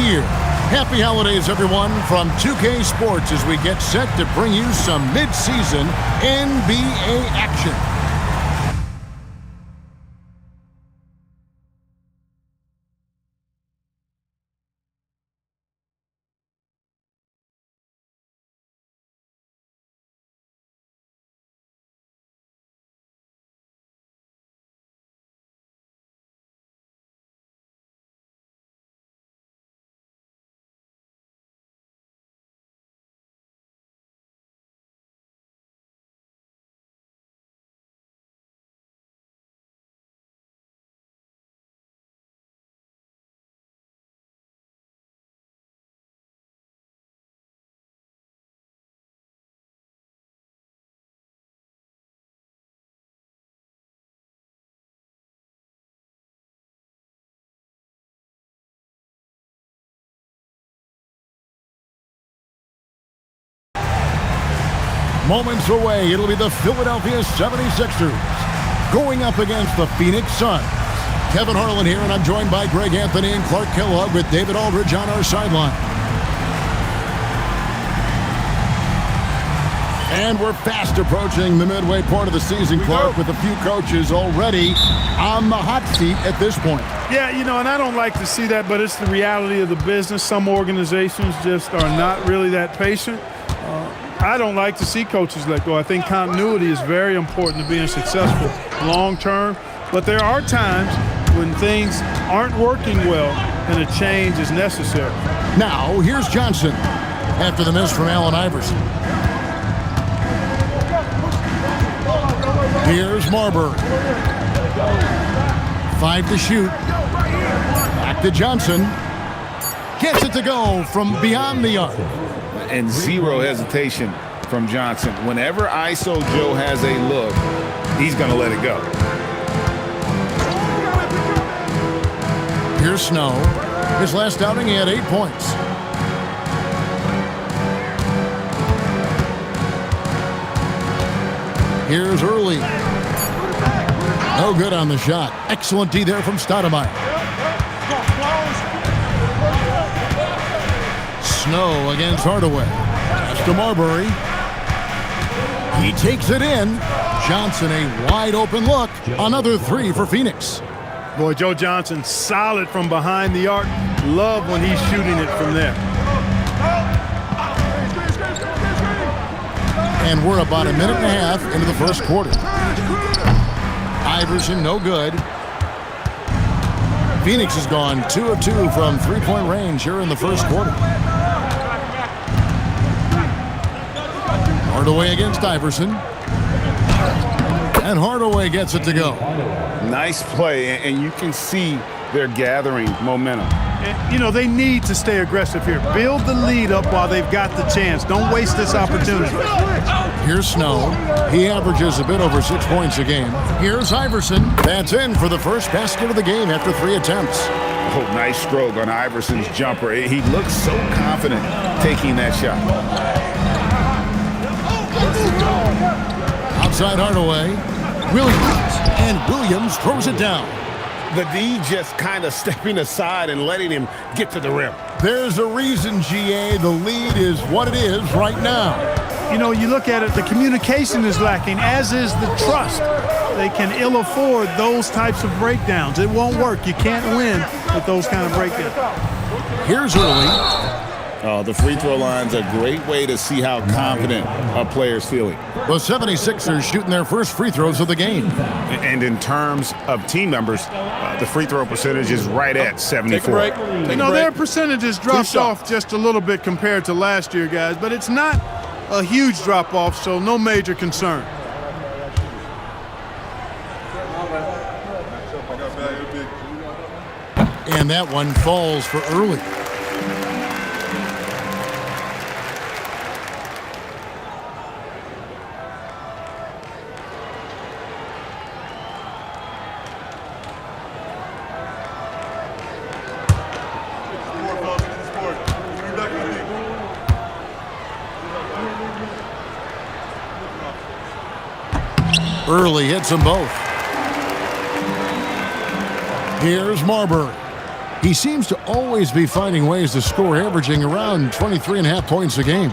year. Happy holidays, everyone, from 2K Sports as we get set to bring you some mid-season NBA action. Moments away, it'll be the Philadelphia 76ers going up against the Phoenix Suns. Kevin Harlan here, and I'm joined by Greg Anthony and Clark Kellogg with David Aldridge on our sideline. And we're fast approaching the midway part of the season, Clark, with a few coaches already on the hot seat at this point. Yeah, you know, and I don't like to see that, but it's the reality of the business. Some organizations just are not really that patient. I don't like to see coaches let go. I think continuity is very important to being successful long term. But there are times when things aren't working well and a change is necessary. Now, here's Johnson after the miss from Allen Iverson. Here's Marbury. 5 to shoot. Back to Johnson. Gets it to go from beyond the arc. And zero hesitation from Johnson. Whenever ISO Joe has a look, he's going to let it go. Here's Snow. His last outing, he had 8 points. Here's Early. No good on the shot. Excellent D there from Stoudemire. Snow against Hardaway. Pass to Marbury. He takes it in. Johnson, a wide open look. Another 3 for Phoenix. Boy, Joe Johnson, solid from behind the arc. Love when he's shooting it from there. And we're about a minute and a half into the first quarter. Iverson, no good. Phoenix has gone 2 of 2 from three-point range here in the first quarter. Hardaway against Iverson. And Hardaway gets it to go. Nice play, and you can see they're gathering momentum. And, you know, they need to stay aggressive here. Build the lead up while they've got the chance. Don't waste this opportunity. Here's Snow. He averages a bit over 6 points a game. Here's Iverson. That's in for the first basket of the game after 3 attempts. Oh, nice stroke on Iverson's jumper. He looks so confident taking that shot. Outside Hardaway. Williams. And Williams throws it down. The D just kind of stepping aside and letting him get to the rim. There's a reason, GA, the lead is what it is right now. You know, you look at it, the communication is lacking, as is the trust. They can ill afford those types of breakdowns. It won't work. You can't win with those kind of breakdowns. Here's Early. The free throw line's a great way to see how confident a player's feeling. The 76ers shooting their first free throws of the game. And in terms of team numbers, the free throw percentage is right at 74. You know, their percentages dropped off just a little bit compared to last year, guys, but it's not a huge drop-off, so no major concern. And that one falls for Early. Early hits them both. Here's Marbury. He seems to always be finding ways to score, averaging around 23.5 points a game.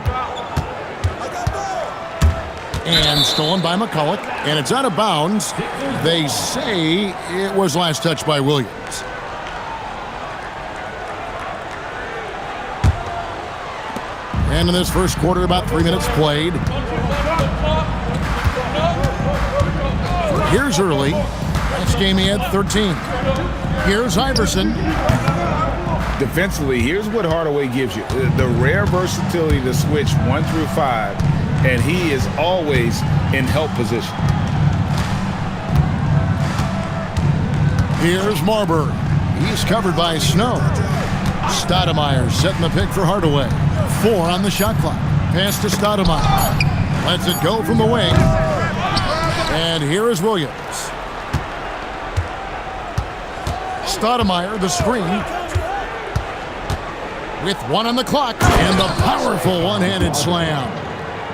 And stolen by McCulloch, and it's out of bounds. They say it was last touched by Williams. And in this first quarter, about 3 minutes played. Here's Early. Last game he had 13. Here's Iverson. Defensively, here's what Hardaway gives you. The rare versatility to switch 1 through 5, and he is always in help position. Here's Marbury. He's covered by Snow. Stoudemire setting the pick for Hardaway. 4 on the shot clock. Pass to Stoudemire. Lets it go from the wing. And here is Williams. Stoudemire, the screen. With 1 on the clock. And the powerful one-handed slam.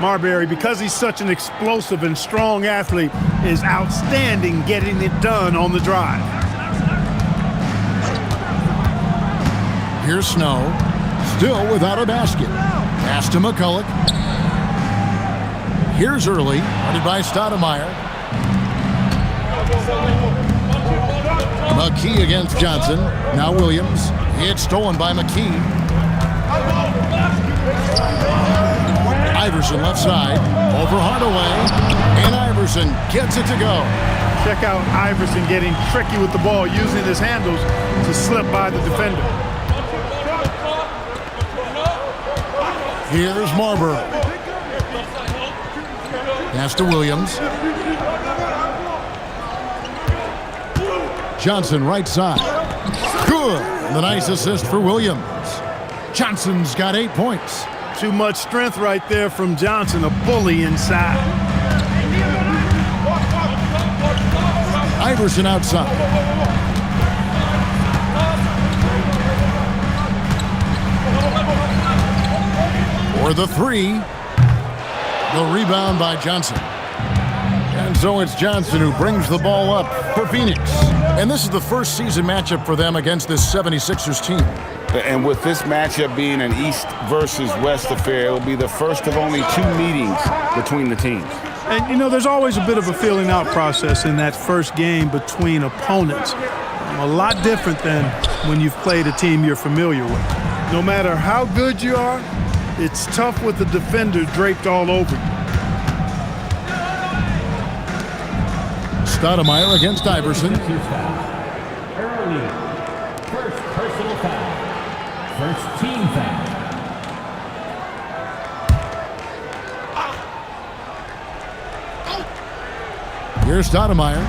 Marbury, because he's such an explosive and strong athlete, is outstanding getting it done on the drive. Here's Snow. Still without a basket. Pass to McCulloch. Here's Early. Guarded by Stoudemire. McKee against Johnson. Now Williams. It's stolen by McKee. Iverson left side. Over Hardaway. And Iverson gets it to go. Check out Iverson getting tricky with the ball, using his handles to slip by the defender. Here's Marbury. Pass to Williams. Johnson right side. Good. The nice assist for Williams. Johnson's got 8 points. Too much strength right there from Johnson, a bully inside. Iverson outside. For the 3. The rebound by Johnson. And so it's Johnson who brings the ball up for Phoenix. And this is the first season matchup for them against this 76ers team. And with this matchup being an East versus West affair, it will be the first of only 2 meetings between the teams. And, you know, there's always a bit of a feeling out process in that first game between opponents. A lot different than when you've played a team you're familiar with. No matter how good you are, it's tough with the defender draped all over you. Stoudemire against Iverson. Early. First personal foul. First team foul. Here's Stoudemire.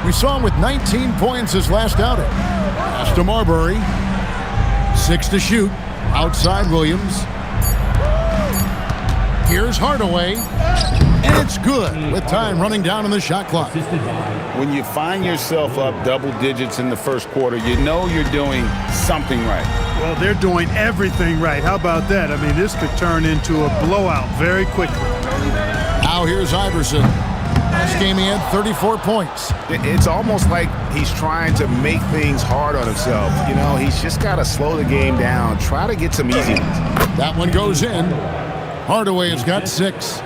We saw him with 19 points his last outing. Pass to Marbury. 6 to shoot. Outside Williams. Here's Hardaway. And it's good with time running down on the shot clock. When you find yourself up double digits in the first quarter, you know you're doing something right. Well, they're doing everything right. How about that? I mean, this could turn into a blowout very quickly. Now here's Iverson. Last game he had 34 points. It's almost like he's trying to make things hard on himself. You know, he's just got to slow the game down, try to get some easy ones. That one goes in. Hardaway has got 6.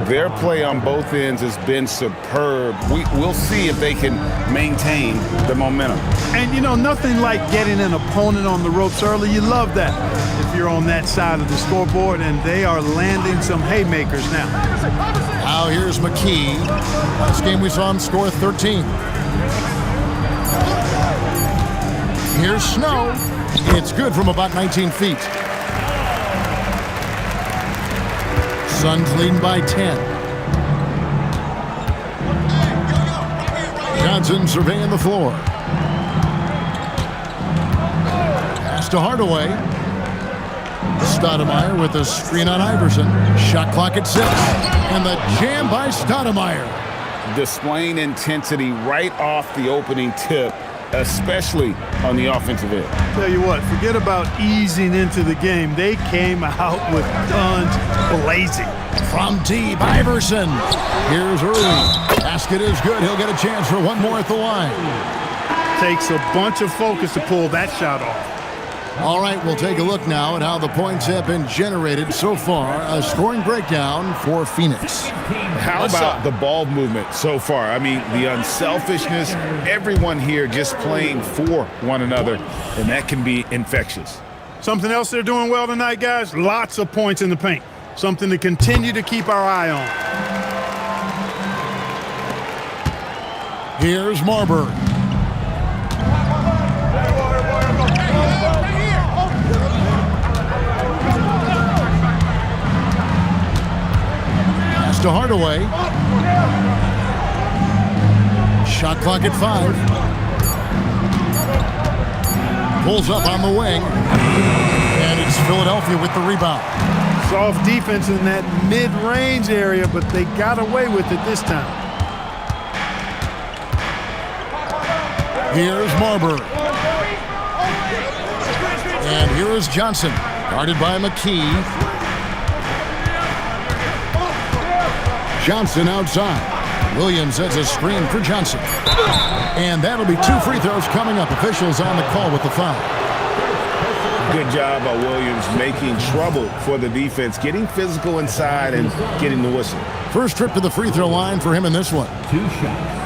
Their play on both ends has been superb. We'll see if they can maintain the momentum. And, you know, nothing like getting an opponent on the ropes early. You love that if you're on that side of the scoreboard, and they are landing some haymakers now. Now here's McKee. Last game we saw him score 13. Here's Snow. It's good from about 19 feet. Suns leading by 10. Johnson surveying the floor. Pass to Hardaway. Stoudemire with the screen on Iverson. Shot clock at 6. And the jam by Stoudemire. Displaying intensity right off the opening tip, especially on the offensive end. Tell you what, forget about easing into the game. They came out with guns blazing. From deep, Iverson. Here's Early. Basket is good. He'll get a chance for one more at the line. Takes a bunch of focus to pull that shot off. All right, we'll take a look now at how the points have been generated so far. A scoring breakdown for Phoenix. How about the ball movement so far? I mean, the unselfishness, everyone here just playing for one another, and that can be infectious. Something else they're doing well tonight, guys, lots of points in the paint. Something to continue to keep our eye on. Here's Marbury. Pass to Hardaway. Shot clock at 5. Pulls up on the wing. And it's Philadelphia with the rebound. Soft defense in that mid-range area, but they got away with it this time. Here's Marbury. And here is Johnson, guarded by McKee. Johnson outside. Williams sets a screen for Johnson. And that'll be 2 free throws coming up. Officials on the call with the foul. Good job by Williams making trouble for the defense, getting physical inside and getting the whistle. First trip to the free throw line for him in this one. 2 shots.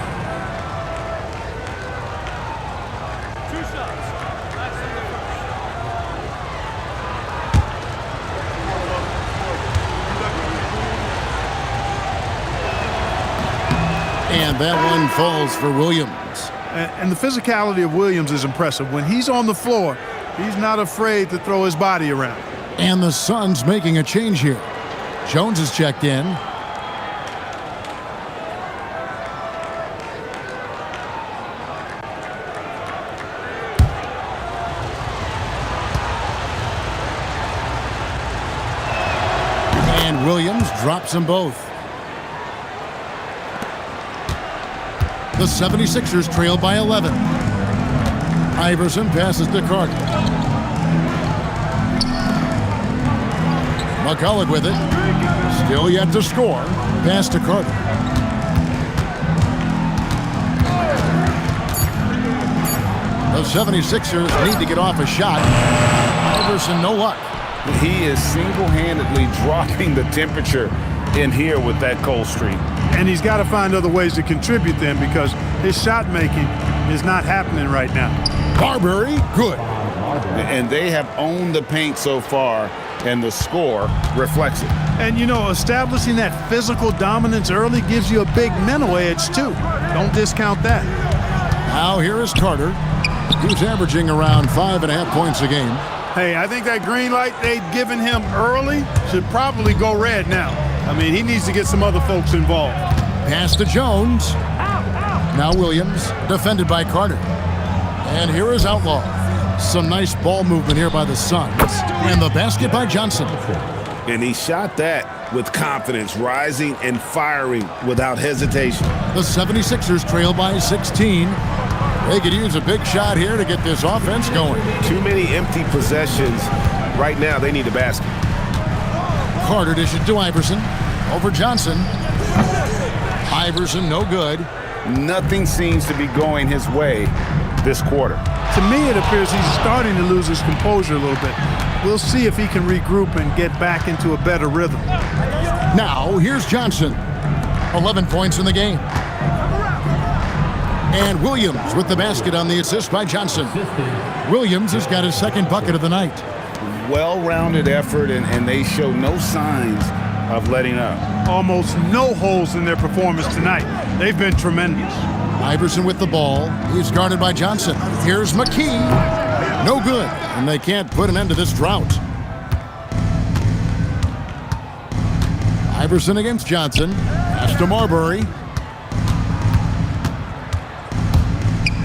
And that one falls for Williams. And the physicality of Williams is impressive. When he's on the floor, he's not afraid to throw his body around. And the Suns making a change here. Jones is checked in. And Williams drops them both. The 76ers trail by 11. Iverson passes to Carter. McCullough with it. Still yet to score. Pass to Carter. The 76ers need to get off a shot. Iverson, no luck. He is single-handedly dropping the temperature in here with that cold streak. And he's got to find other ways to contribute then, because his shot making is not happening right now. Marbury, good. And they have owned the paint so far, and the score reflects it. And, you know, establishing that physical dominance early gives you a big mental edge, too. Don't discount that. Now here is Carter. He's averaging around 5.5 points a game. Hey, I think that green light they'd given him early should probably go red now. I mean, he needs to get some other folks involved. Pass to Jones. Now Williams, defended by Carter. And here is Outlaw. Some nice ball movement here by the Suns. And the basket by Johnson. And he shot that with confidence, rising and firing without hesitation. The 76ers trail by 16. They could use a big shot here to get this offense going. Too many empty possessions. Right now, they need a basket. Carter dishes to Iverson. Over Johnson. Iverson, no good. Nothing seems to be going his way this quarter. To me, it appears he's starting to lose his composure a little bit. We'll see if he can regroup and get back into a better rhythm. Now, here's Johnson. 11 points in the game. And Williams with the basket on the assist by Johnson. Williams has got his second bucket of the night. Well-rounded effort, and they show no signs of letting up. Almost no holes in their performance tonight. They've been tremendous. Iverson with the ball. He's guarded by Johnson. Here's McKee. No good. And they can't put an end to this drought. Iverson against Johnson. Pass to Marbury.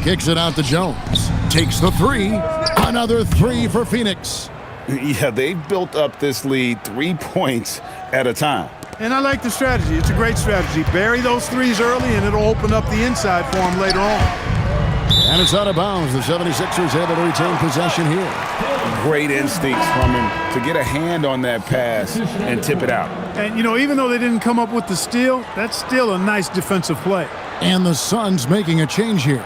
Kicks it out to Jones. Takes the 3. Another 3 for Phoenix. Yeah, they've built up this lead 3 points at a time. And I like the strategy. It's a great strategy. Bury those threes early, and it'll open up the inside for them later on. And it's out of bounds. The 76ers able to retain possession here. Great instincts from him to get a hand on that pass and tip it out. And, you know, even though they didn't come up with the steal, that's still a nice defensive play. And the Suns making a change here.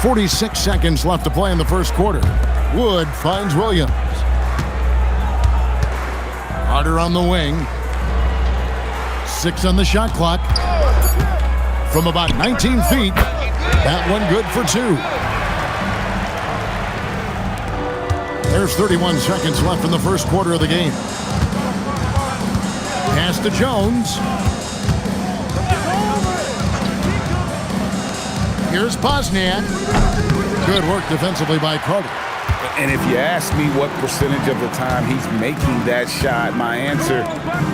46 seconds left to play in the first quarter. Wood finds Williams. Carter on the wing. 6 on the shot clock. From about 19 feet. That one good for 2. There's 31 seconds left in the first quarter of the game. Pass to Jones. Here's Bosniak. Good work defensively by Carter. And if you ask me what percentage of the time he's making that shot, my answer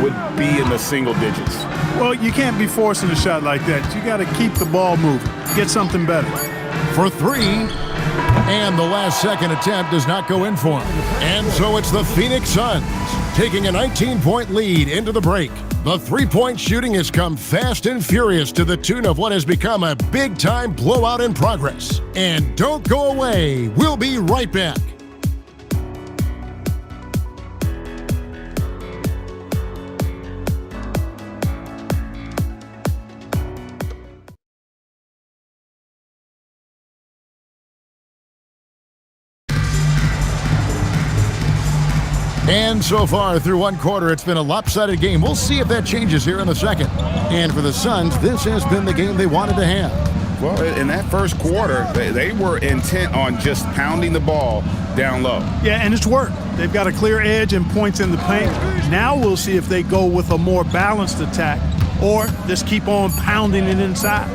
would be in the single digits. Well, you can't be forcing a shot like that. You got to keep the ball moving. Get something better. For 3. And the last second attempt does not go in for him. And so it's the Phoenix Suns taking a 19-point lead into the break. The three-point shooting has come fast and furious to the tune of what has become a big-time blowout in progress. And don't go away. We'll be right back. And so far through one quarter, it's been a lopsided game. We'll see if that changes here in the second. And for the Suns, this has been the game they wanted to have. Well, in that first quarter, they were intent on just pounding the ball down low. Yeah, and it's worked. They've got a clear edge and points in the paint. Now we'll see if they go with a more balanced attack or just keep on pounding it inside.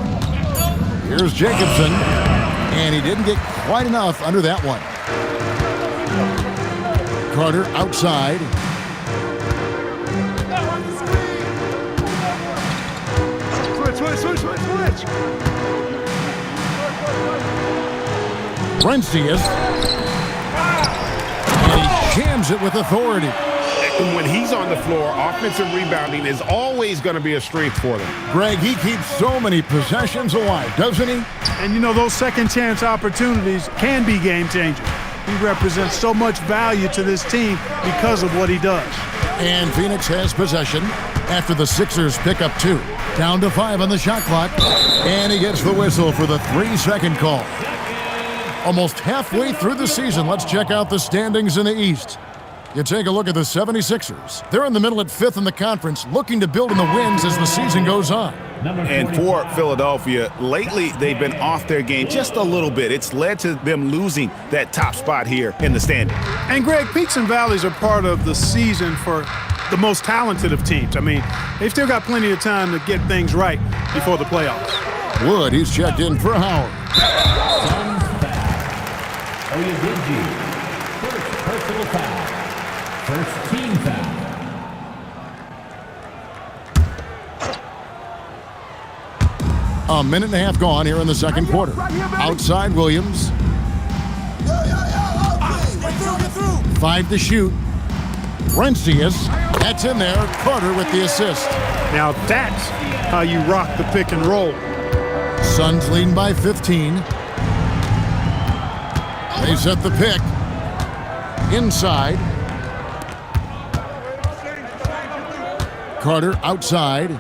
Here's Jacobson, and he didn't get quite enough under that one. Carter outside. Switch. Brencius. And he jams it with authority. When he's on the floor, offensive rebounding is always going to be a strength for them. Greg, he keeps so many possessions alive, doesn't he? And you know, those second chance opportunities can be game changers. He represents so much value to this team because of what he does. And Phoenix has possession after the Sixers pick up 2. Down to 5 on the shot clock. And he gets the whistle for the 3-second call. Almost halfway through the season, let's check out the standings in the East. You take a look at the 76ers. They're in the middle at 5th in the conference, looking to build in the wins as the season goes on. And for Philadelphia, lately they've been off their game just a little bit. It's led to them losing that top spot here in the standing. And Greg, peaks and valleys are part of the season for the most talented of teams. I mean, they've still got plenty of time to get things right before the playoffs. Wood, he's checked in for Howard. Oyediji, first personal foul. First team foul. A minute and a half gone here in the second quarter. Outside Williams. 5 to shoot. Brencius. That's in there. Carter with the assist. Now that's how you rock the pick and roll. Suns leading by 15. They set the pick. Inside. Carter outside.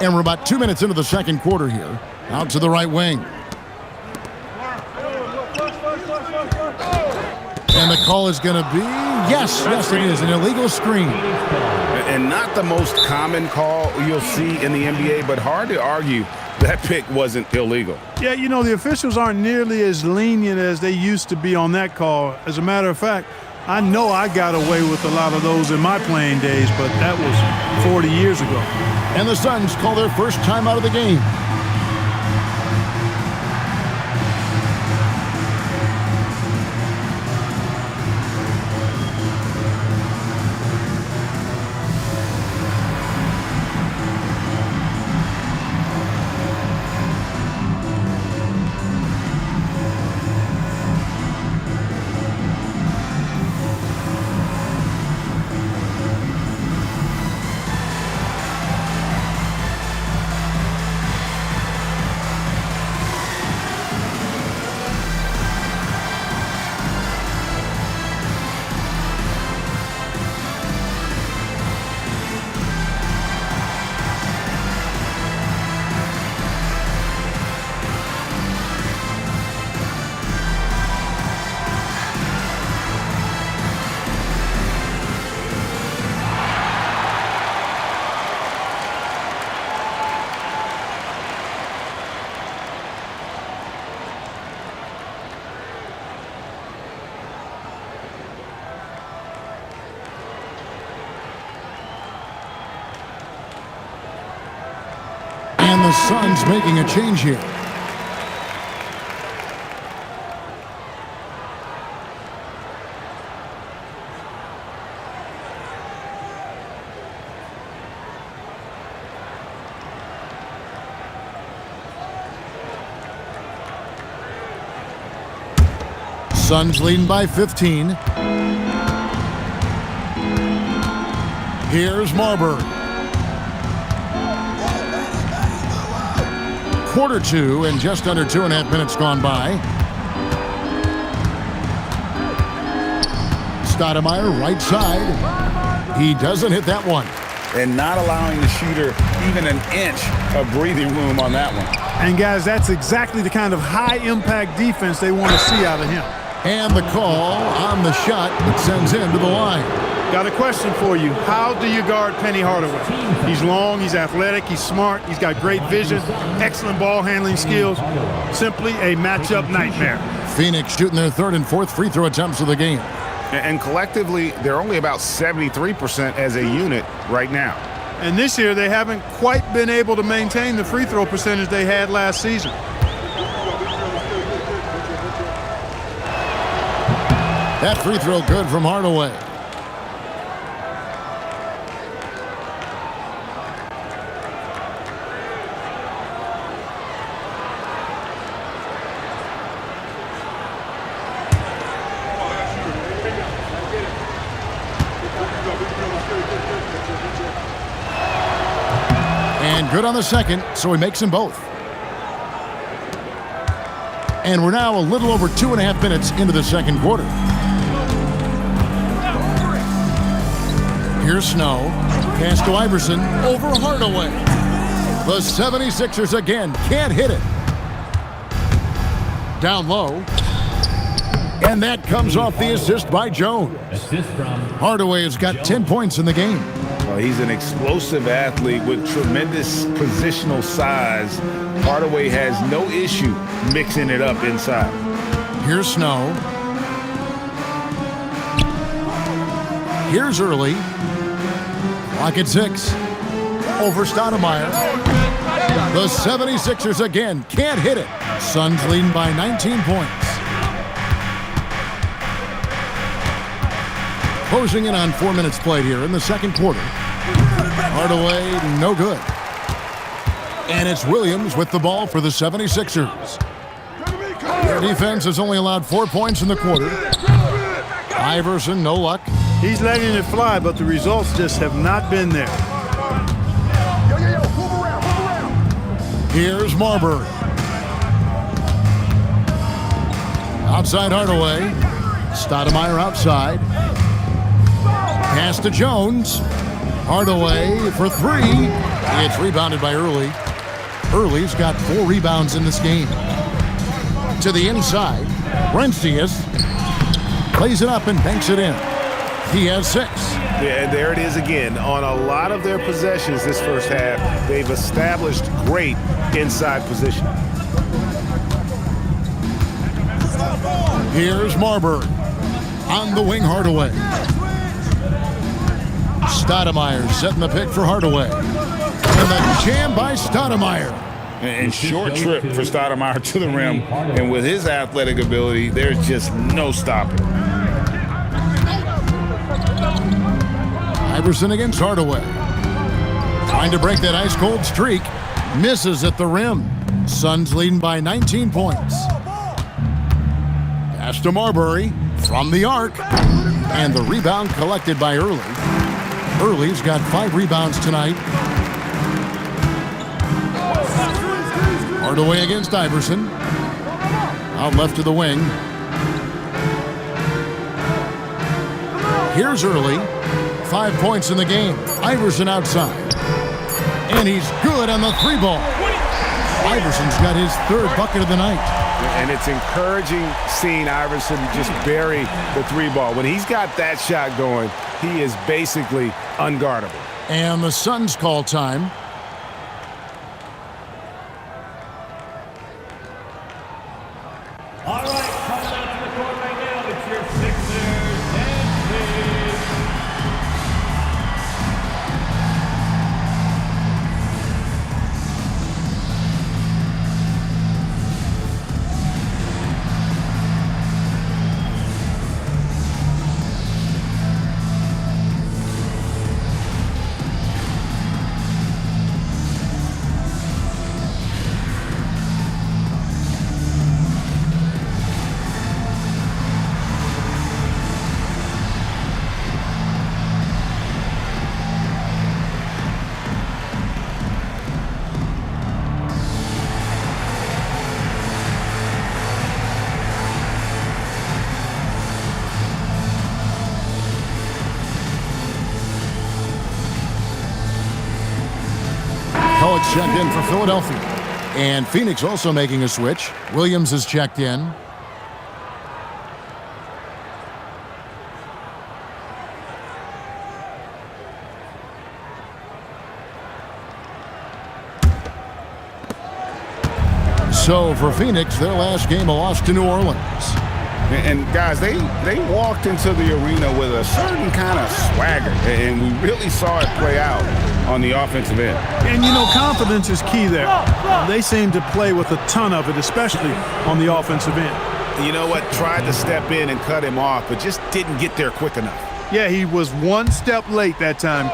And we're about 2 minutes into the second quarter here. Out to the right wing. And the call is going to be, yes, it is, an illegal screen. And not the most common call you'll see in the NBA, but hard to argue that pick wasn't illegal. Yeah, you know, the officials aren't nearly as lenient as they used to be on that call. As a matter of fact, I know I got away with a lot of those in my playing days, but that was 40 years ago. And the Suns call their first time out of the game. And the Suns making a change here. Suns leading by 15. Here's Marbury. Quarter two and just under 2.5 minutes gone by. Stoudemire right side. He doesn't hit that one. And not allowing the shooter even an inch of breathing room on that one. And guys, that's exactly the kind of high-impact defense they want to see out of him. And the call on the shot that sends him to the line. Got a question for you. How do you guard Penny Hardaway? He's long, he's athletic, he's smart, he's got great vision, excellent ball handling skills. Simply a matchup nightmare. Phoenix shooting their third and fourth free throw attempts of the game. And collectively, they're only about 73% as a unit right now. And this year, they haven't quite been able to maintain the free throw percentage they had last season. That free throw good from Hardaway. And good on the second, so he makes them both. And we're now a little over 2.5 minutes into the second quarter. Here's Snow. Pass to Iverson. Over Hardaway. The 76ers again can't hit it. Down low. And that comes off the assist by Jones. Hardaway has got 10 points in the game. Well, he's an explosive athlete with tremendous positional size. Hardaway has no issue mixing it up inside. Here's Snow. Here's Early. Clock at 6. Over Stoudemire. The 76ers again can't hit it. Suns leading by 19 points. Closing in on 4 minutes played here in the second quarter. Hardaway, no good. And it's Williams with the ball for the 76ers. Their defense has only allowed 4 points in the quarter. Iverson, no luck. He's letting it fly, but the results just have not been there. Here's Marbury. Outside Hardaway. Stoudemire outside. Pass to Jones. Hardaway for three. It's rebounded by Early. Early's got 4 rebounds in this game. To the inside. Brentius plays it up and banks it in. He has 6. Yeah, and there it is again. On a lot of their possessions this first half, they've established great inside position. Here's Marbury. On the wing, Hardaway. Stoudemire setting the pick for Hardaway. And the jam by Stoudemire. And short trip for Stoudemire to the rim. And with his athletic ability, there's just no stopping. Iverson against Hardaway. Trying to break that ice-cold streak. Misses at the rim. Suns leading by 19 points. Pass to Marbury from the arc. And the rebound collected by Early. Early's got 5 rebounds tonight. Hardaway against Iverson. Out left to the wing. Here's Early. 5 points in the game. Iverson outside. And he's good on the 3 ball. Iverson's got his 3rd bucket of the night. And it's encouraging seeing Iverson just bury the 3 ball. When he's got that shot going, he is basically unguardable. And the Suns call time. All right, coming out to the court right now, it's your Sixers and Kings. Alex checked in for Philadelphia. And Phoenix also making a switch. Williams is checked in. So for Phoenix, their last game a loss to New Orleans. And guys, they walked into the arena with a certain kind of swagger, and we really saw it play out on the offensive end. And, you know, confidence is key there. They seem to play with a ton of it, especially on the offensive end. You know what? Tried to step in and cut him off, but just didn't get there quick enough. Yeah, he was one step late that time.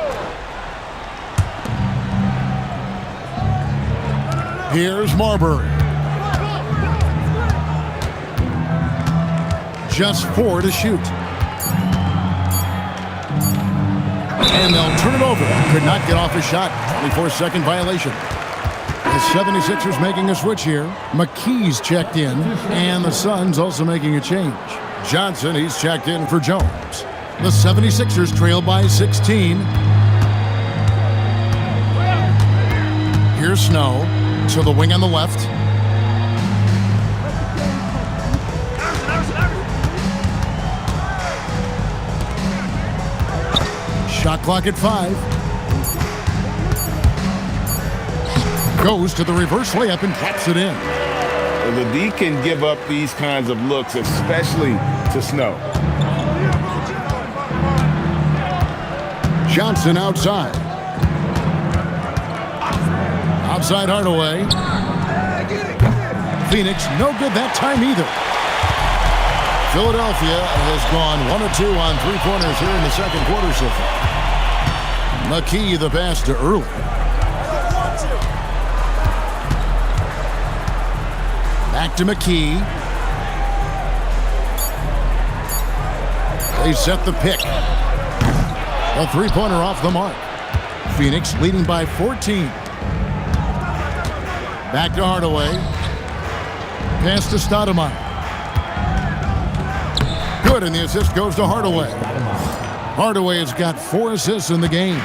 Here's Marbury. Just 4 to shoot. And they'll turn it over. Could not get off his shot. 24-second violation. The 76ers making a switch here. McKee's checked in. And the Suns also making a change. Johnson, he's checked in for Jones. The 76ers trail by 16. Here's Snow. To the wing on the left. Shot clock at 5. Goes to the reverse layup and taps it in. The D can give up these kinds of looks, especially to Snow. Johnson outside. Outside Hardaway. Phoenix, no good that time either. Philadelphia has gone 1 of 2 on 3-pointers here in the second quarter so far. McKee the pass to Early. Back to McKee. They set the pick. A 3-pointer off the mark. Phoenix leading by 14. Back to Hardaway. Pass to Stoudemire. Good, and the assist goes to Hardaway. Hardaway has got 4 assists in the game.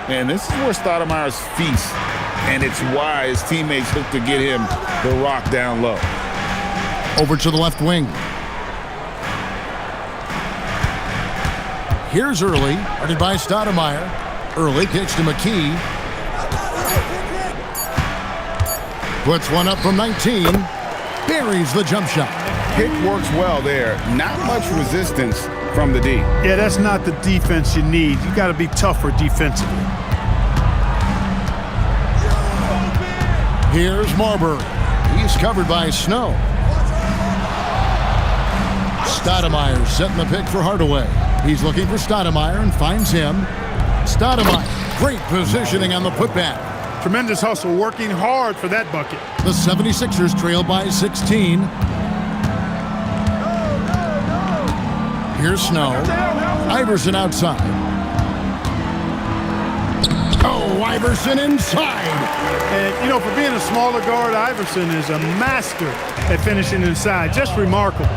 And this is where Stoudemire's feast, and it's why his teammates look to get him the rock down low. Over to the left wing. Here's Early, guarded by Stoudemire. Early kicks to McKee. Puts one up from 19. Buries the jump shot. Pick works well there. Not much resistance from the D. Yeah, that's not the defense you need. You got to be tougher defensively. Here's Marbury. He's covered by Snow. Stoudemire setting the pick for Hardaway. He's looking for Stoudemire and finds him. Stoudemire, great positioning on the putback. Tremendous hustle, working hard for that bucket. The 76ers trail by 16. Here's Snow. Iverson outside. Oh, Iverson inside. And, you know, for being a smaller guard, Iverson is a master at finishing inside. Just remarkable.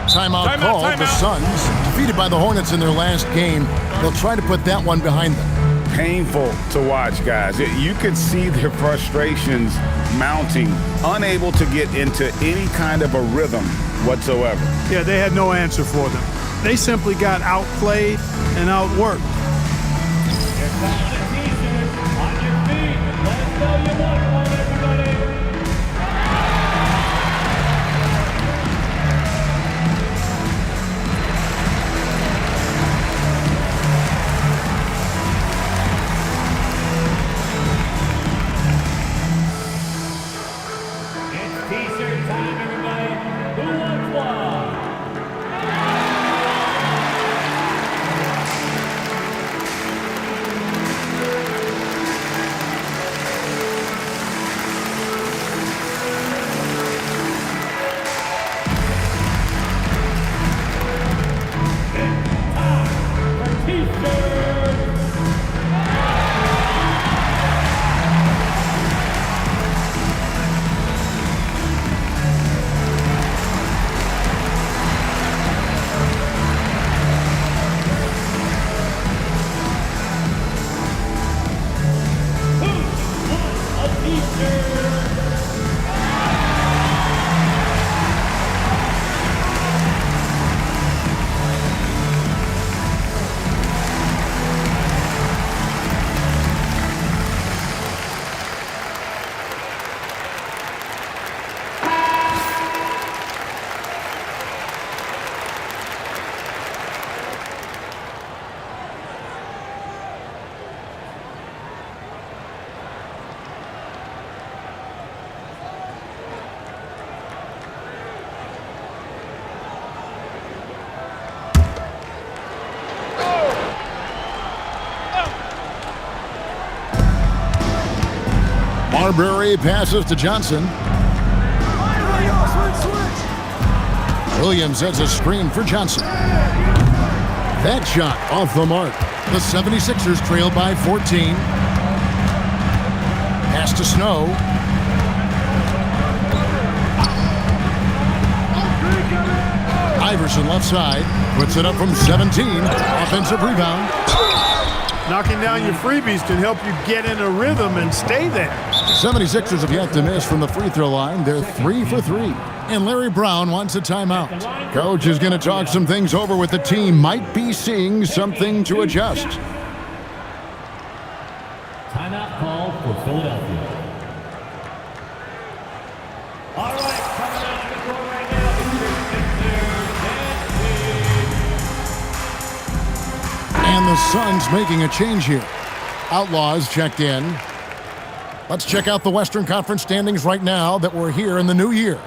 Timeout called. The Suns, defeated by the Hornets in their last game. They'll try to put that one behind them. Painful to watch, guys. You could see their frustrations mounting, unable to get into any kind of a rhythm whatsoever. Yeah, they had no answer for them. They simply got outplayed and outworked. Here comes the T-shirts. On your feet. Let's go, you want one, everybody. It's T-shirt time, everybody. Who wants one? Marbury passes to Johnson. Williams has a screen for Johnson. That shot off the mark. The 76ers trail by 14. Pass to Snow. Iverson left side. Puts it up from 17. Offensive rebound. Knocking down your freebies can help you get in a rhythm and stay there. 76ers have yet to miss from the free throw line. They're 3 for 3. And Larry Brown wants a timeout. Coach is going to talk some things over with the team. Might be seeing something to adjust. Timeout call for Philadelphia. All right, coming out to the court right now, And the Suns making a change here. Outlaws checked in. Let's check out the Western Conference standings right now that we're here in the new year.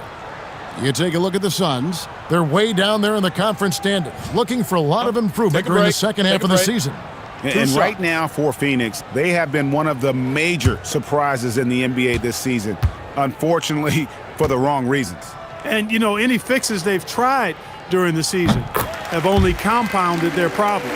You take a look at the Suns. They're way down there in the conference standings, looking for a lot of improvement during the second half of the season. And right now for Phoenix, they have been one of the major surprises in the NBA this season, unfortunately for the wrong reasons. And, you know, any fixes they've tried during the season have only compounded their problems.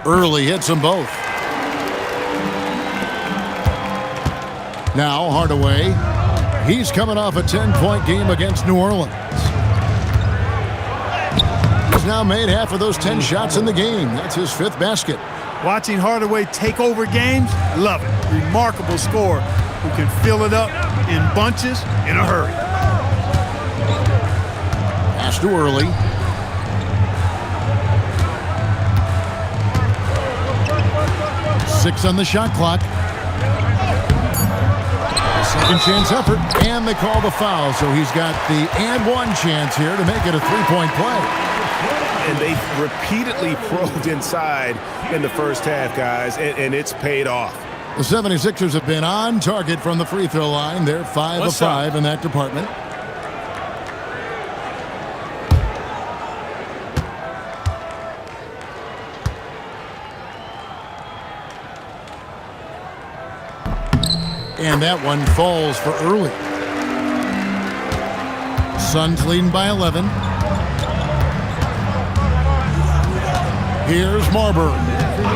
Early hits them both. Now Hardaway. He's coming off a 10-point game against New Orleans. He's now made half of those 10 shots in the game. That's his 5th basket. Watching Hardaway take over games, love it. Remarkable scorer who can fill it up in bunches in a hurry. Pass to Early. Six on the shot clock. Second chance effort, and they call the foul. So he's got the and one chance here to make it a 3-point play. And they repeatedly probed inside in the first half, guys, and it's paid off. The 76ers have been on target from the free throw line. They're 5 of 5 in that department. And that one falls for Early. Suns leading by 11. Here's Marbury.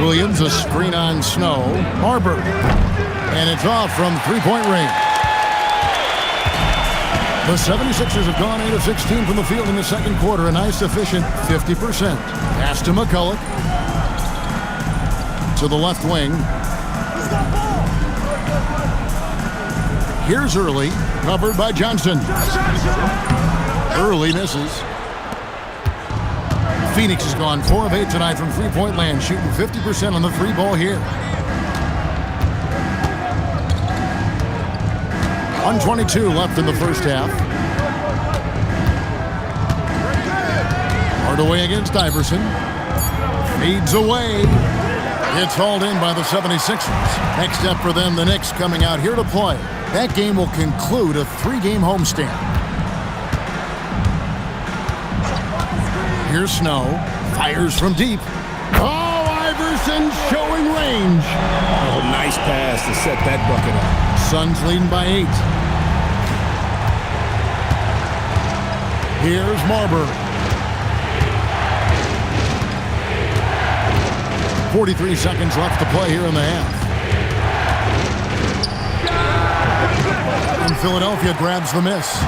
Williams, a screen on Snow. Marbury. And it's off from three-point range. The 76ers have gone 8 of 16 from the field in the second quarter. A nice efficient 50%. Pass to McCulloch. To the left wing. Here's Early, covered by Johnson. Early misses. Phoenix has gone 4 of 8 tonight from three-point land, shooting 50% on the three ball here. 122 left in the first half. Hardaway against Iverson. Fades away. It's hauled in by the 76ers. Next step for them, the Knicks coming out here to play. That game will conclude a 3-game homestand. Here's Snow. Fires from deep. Oh, Iverson showing range. Oh, nice pass to set that bucket up. Suns leading by 8. Here's Marbury. 43 seconds left to play here in the half. And Philadelphia grabs the miss.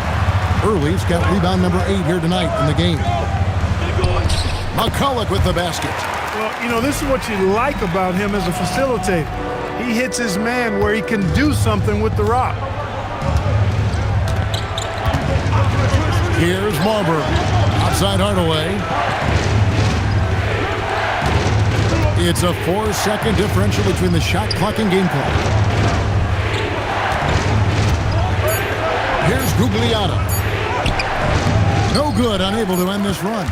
Early's got rebound number 8 here tonight in the game. McCulloch with the basket. Well, you know, this is what you like about him as a facilitator. He hits his man where he can do something with the rock. Here's Marbury. Outside Hardaway. It's a 4-second differential between the shot clock and game clock. Here's Gugliotta. No good, unable to end this run.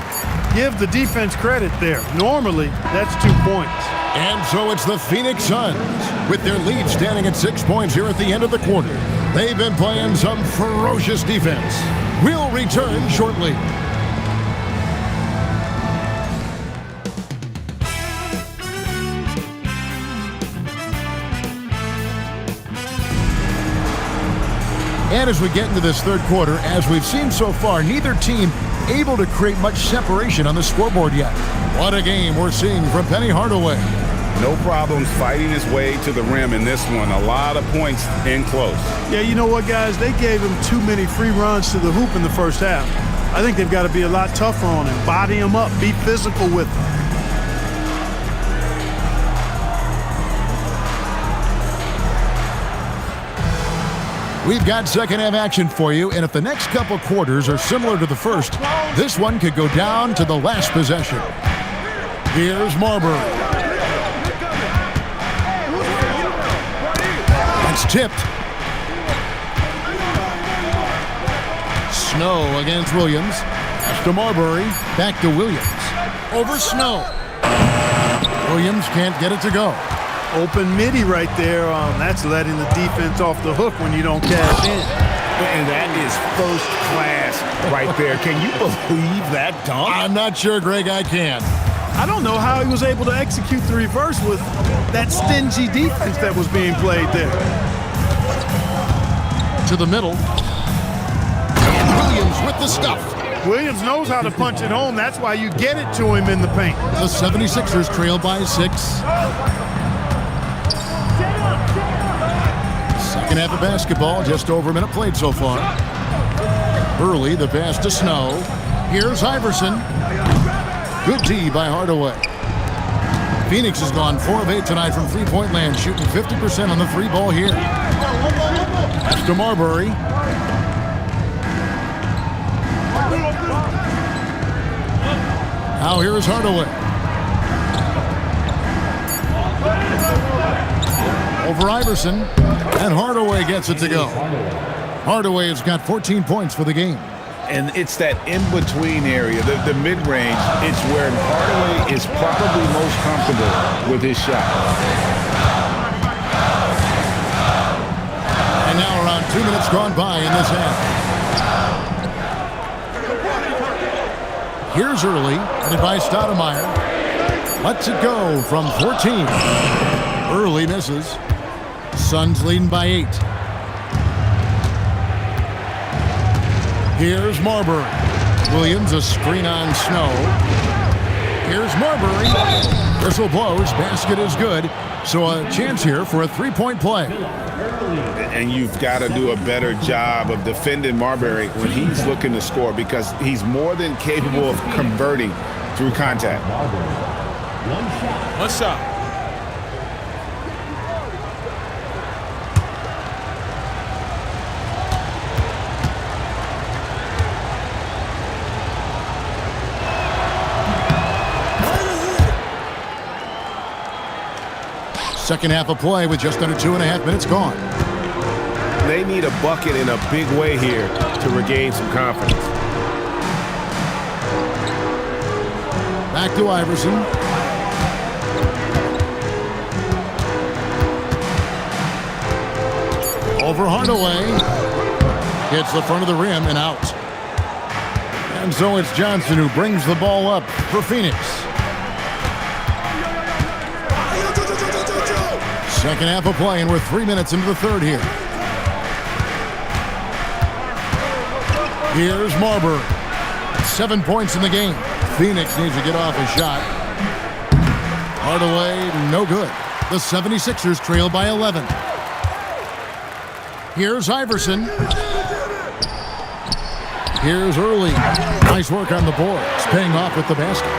give the defense credit there. Normally, that's 2 points. And so it's the Phoenix Suns with their lead standing at 6 points here at the end of the quarter. They've been playing some ferocious defense. We'll return shortly. And as we get into this third quarter, as we've seen so far, neither team able to create much separation on the scoreboard yet. What a game we're seeing from Penny Hardaway. No problems fighting his way to the rim in this one. A lot of points in close. Yeah, you know what, guys? They gave him too many free runs to the hoop in the first half. I think they've got to be a lot tougher on him. Body him up. Be physical with him. We've got second half action for you, and if the next couple quarters are similar to the first, this one could go down to the last possession. Here's Marbury. It's tipped. Snow against Williams. Pass to Marbury. Back to Williams. Over Snow. Williams can't get it to go. Open midi right there. That's letting the defense off the hook when you don't cash in. And that is first class right there. Can you believe that dunk? I'm not sure, Greg, I can. I don't know how he was able to execute the reverse with that stingy defense that was being played there. To the middle. And Williams with the stuff. Williams knows how to punch it home. That's why you get it to him in the paint. The 76ers trail by 6. Second half of basketball, just over a minute played so far. Early, the pass to Snow. Here's Iverson. Good D by Hardaway. Phoenix has gone 4 of 8 tonight from three-point land, shooting 50% on the free ball here. Pass to Marbury. Now here is Hardaway. Over Iverson. And Hardaway gets it to go. Hardaway has got 14 points for the game. And it's that in-between area, the mid-range. It's where Hardaway is probably most comfortable with his shot. And now around 2 minutes gone by in this half. Here's Early, headed by Stoudemire. Lets it go from 14. Early misses. Suns leading by 8. Here's Marbury. Williams, a screen on Snow. Here's Marbury. Whistle blows. Basket is good. So a chance here for a three-point play. And you've got to do a better job of defending Marbury when he's looking to score, because he's more than capable of converting through contact. One shot. Second half of play with just under 2.5 minutes gone. They need a bucket in a big way here to regain some confidence. Back to Iverson. Over Hardaway. Hits the front of the rim and out. And so it's Johnson who brings the ball up for Phoenix. Second half of play, and we're 3 minutes into the third here. Here's Marbury. 7 points in the game. Phoenix needs to get off a shot. Hardaway, no good. The 76ers trail by 11. Here's Iverson. Here's Early. Nice work on the boards, paying off with the basket.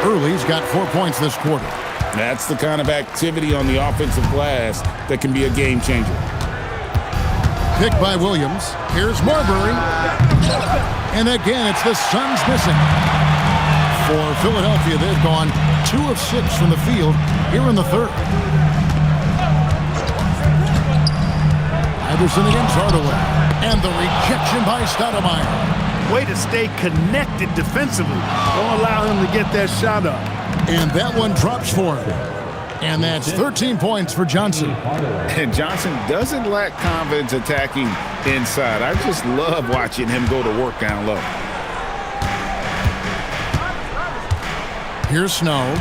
Early's got 4 points this quarter. That's the kind of activity on the offensive glass that can be a game changer. Picked by Williams. Here's Marbury. And again, it's the Suns missing. For Philadelphia, they've gone 2 of 6 from the field here in the third. Iverson against Hardaway. And the rejection by Stoudemire. Way to stay connected defensively. Don't allow him to get that shot up. And that one drops for him. And that's 13 points for Johnson. And Johnson doesn't lack confidence attacking inside. I just love watching him go to work down low. Here's Snow.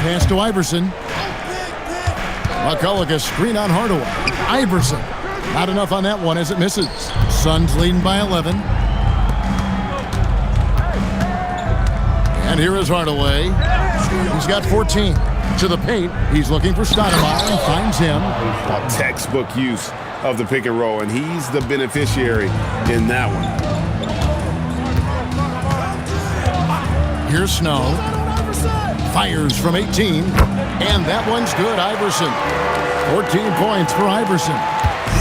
Pass to Iverson. McCulloch, a screen on Hardaway. Iverson. Not enough on that one as it misses. Suns leading by 11. And here is Hardaway. He's got 14. To the paint. He's looking for Stoudemire and finds him. Textbook use of the pick and roll, and he's the beneficiary in that one. Here's Snow. Fires from 18. And that one's good. Iverson. 14 points for Iverson.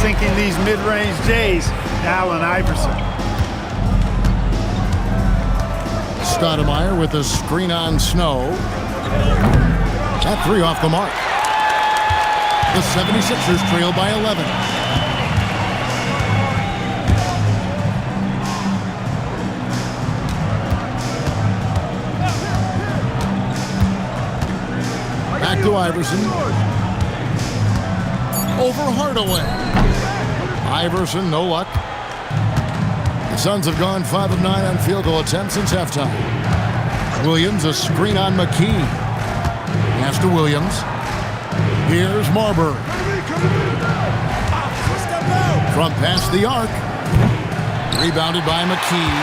Sinking these mid-range J's, Allen Iverson. Stoudemire with a screen on Snow. That three off the mark. The 76ers trail by 11. Back to Iverson. Over Hardaway. Iverson, no luck. The Suns have gone 5 of 9 on field goal attempts since halftime. Williams, a screen on McKee. Pass to Williams. Here's Marbury. From past the arc. Rebounded by McKee.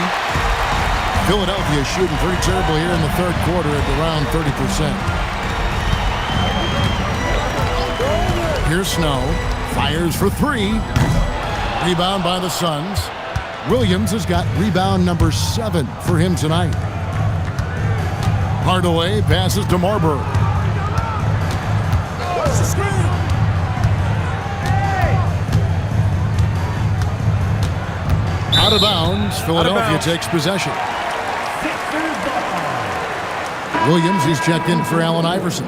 Philadelphia shooting pretty terrible here in the third quarter at around 30%. Here's Snow. Fires for 3. Rebound by the Suns. Williams has got rebound number 7 for him tonight. Hardaway passes to Marbury. Out of bounds. Philadelphia takes possession. Williams, he's checked in for Allen Iverson.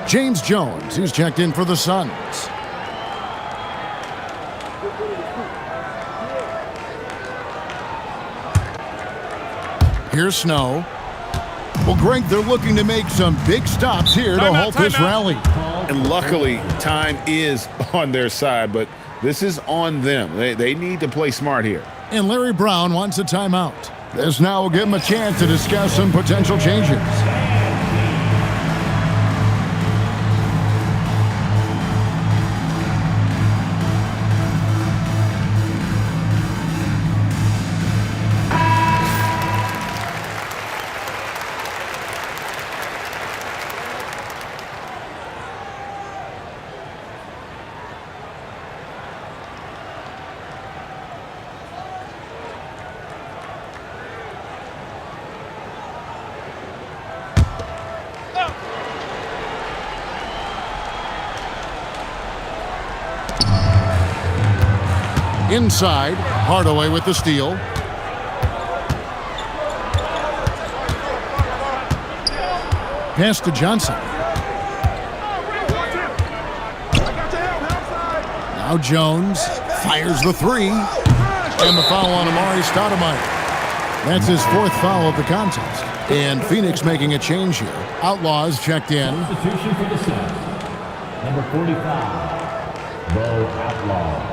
James Jones, who's checked in for the Suns. Here's Snow. Well, Greg, they're looking to make some big stops here to halt this rally. And luckily, time is on their side, but this is on them. They need to play smart here. And Larry Brown wants a timeout. This now will give him a chance to discuss some potential changes. Inside, Hardaway with the steal. Pass to Johnson. Now Jones fires the 3. And the foul on Amari Stoudemire. That's his 4th foul of the contest. And Phoenix making a change here. Outlaws checked in. Substitution for the Suns. Number 45, Bo Outlaw.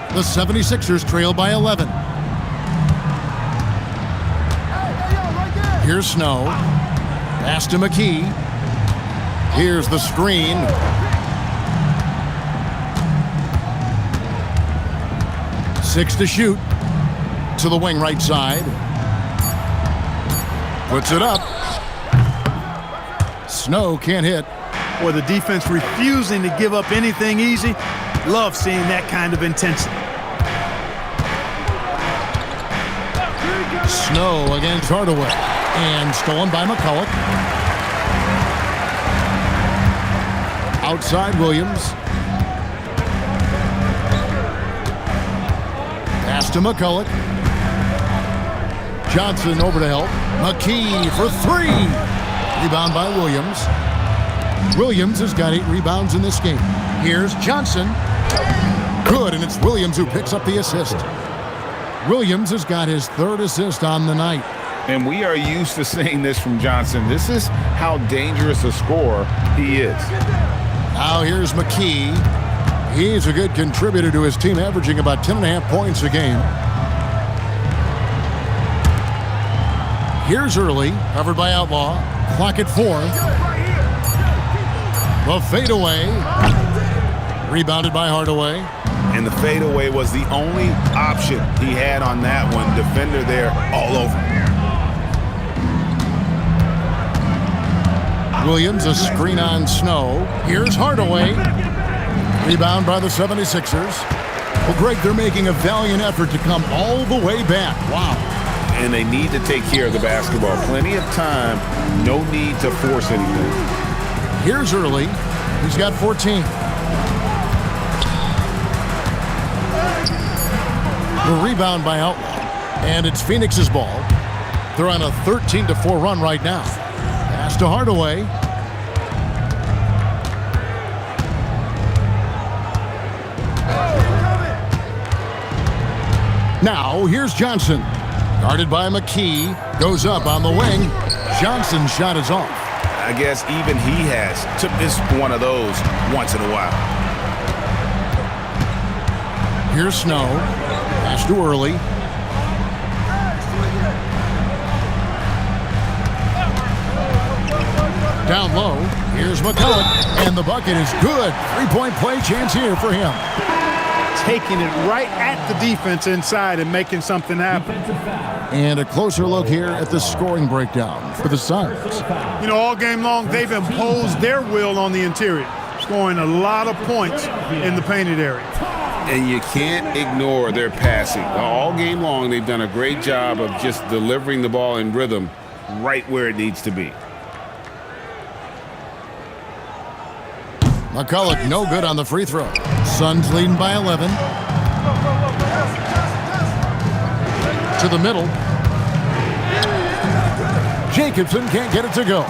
The 76ers trail by 11. Here's Snow. Pass to McKee. Here's the screen. Six to shoot. To the wing right side. Puts it up. Snow can't hit. Or the defense refusing to give up anything easy. Love seeing that kind of intensity. Snow against Hardaway. And stolen by McCulloch. Outside Williams. Pass to McCulloch. Johnson over to help. McKee for 3. Rebound by Williams. Williams has got 8 rebounds in this game. Here's Johnson. Good, and it's Williams who picks up the assist. Williams has got his 3rd assist on the night. And we are used to seeing this from Johnson. This is how dangerous a scorer he is. Now here's McKee. He's a good contributor to his team, averaging about 10.5 points a game. Here's Early, covered by Outlaw. Clock at 4. The fadeaway. Rebounded by Hardaway. And the fadeaway was the only option he had on that one. Defender there all over. Williams, a screen on Snow. Here's Hardaway. Rebound by the 76ers. Well, Greg, they're making a valiant effort to come all the way back. Wow. And they need to take care of the basketball. Plenty of time. No need to force anything. Here's Early. He's got 14. The rebound by Outlaw. And it's Phoenix's ball. They're on a 13-4 run right now. Pass to Hardaway. Now, here's Johnson. Guarded by McKee. Goes up on the wing. Johnson's shot is off. I guess even he has to miss one of those once in a while. Here's Snow. Pass to Early. Down low. Here's McCulloch. And the bucket is good. 3-point play chance here for him. Taking it right at the defense inside and making something happen. And a closer look here at the scoring breakdown for the Suns. You know, all game long, they've imposed their will on the interior, scoring a lot of points in the painted area. And you can't ignore their passing. All game long, they've done a great job of just delivering the ball in rhythm right where it needs to be. McCulloch no good on the free throw. Suns leading by 11. To the middle. Jacobson can't get it to go.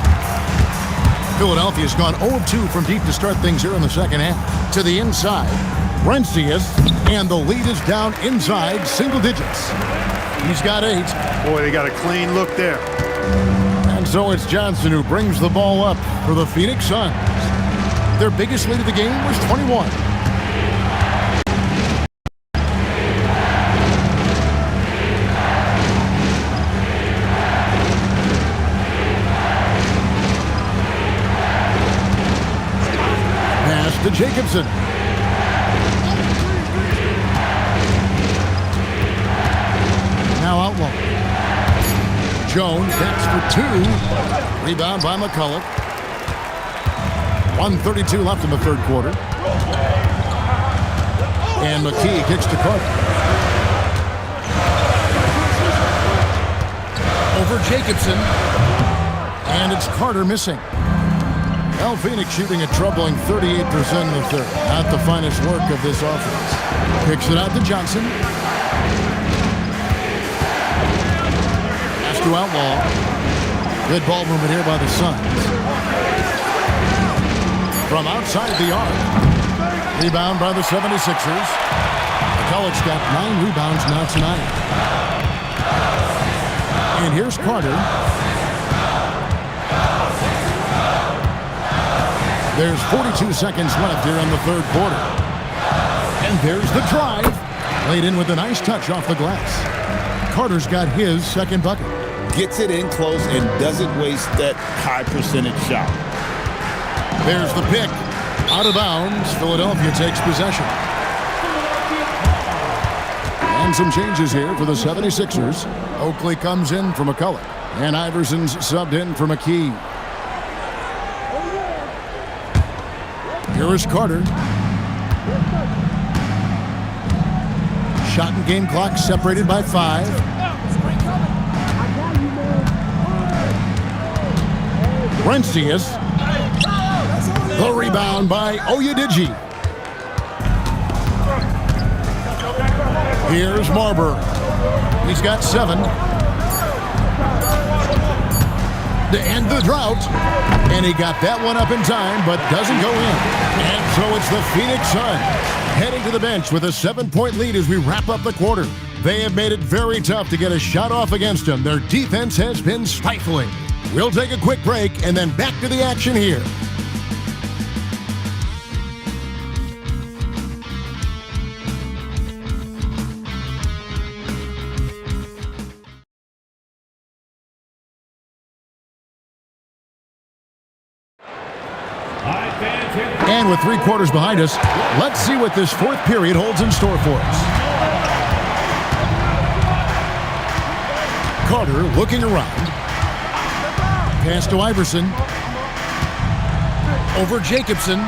Philadelphia's gone 0-2 from deep to start things here in the second half. To the inside. Brentzius, and the lead is down inside single digits. He's got 8. Boy, they got a clean look there. And so it's Johnson who brings the ball up for the Phoenix Suns. Their biggest lead of the game was 21. Pass to Jacobson. Now Outlaw. Jones backs for 2. Rebound by McCulloch. 1:32 left in the third quarter. And McKee kicks to Carter. Over Jacobson. And it's Carter missing. Well, Phoenix shooting a troubling 38% in the third. Not the finest work of this offense. Kicks it out to Johnson. Pass to Outlaw. Good ball movement here by the Suns. From outside the arc. Rebound by the 76ers. McCulloch's got 9 rebounds now tonight. And here's Carter. There's 42 seconds left here in the third quarter. And there's the drive. Laid in with a nice touch off the glass. Carter's got his second bucket. Gets it in close and doesn't waste that high percentage shot. There's the pick. Out of bounds. Philadelphia takes possession. And some changes here for the 76ers. Oakley comes in for McCulloch. And Iverson's subbed in for McKee. Here is Carter. Shot and game clock separated by 5. Brentzius. The rebound by Oyediji. Here's Marbury. He's got 7. To end the drought. And he got that one up in time, but doesn't go in. And so it's the Phoenix Suns heading to the bench with a 7-point lead as we wrap up the quarter. They have made it very tough to get a shot off against them. Their defense has been stifling. We'll take a quick break and then back to the action here. And with 3 quarters behind us, let's see what this fourth period holds in store for us. Carter looking around. Pass to Iverson. Over Jacobson.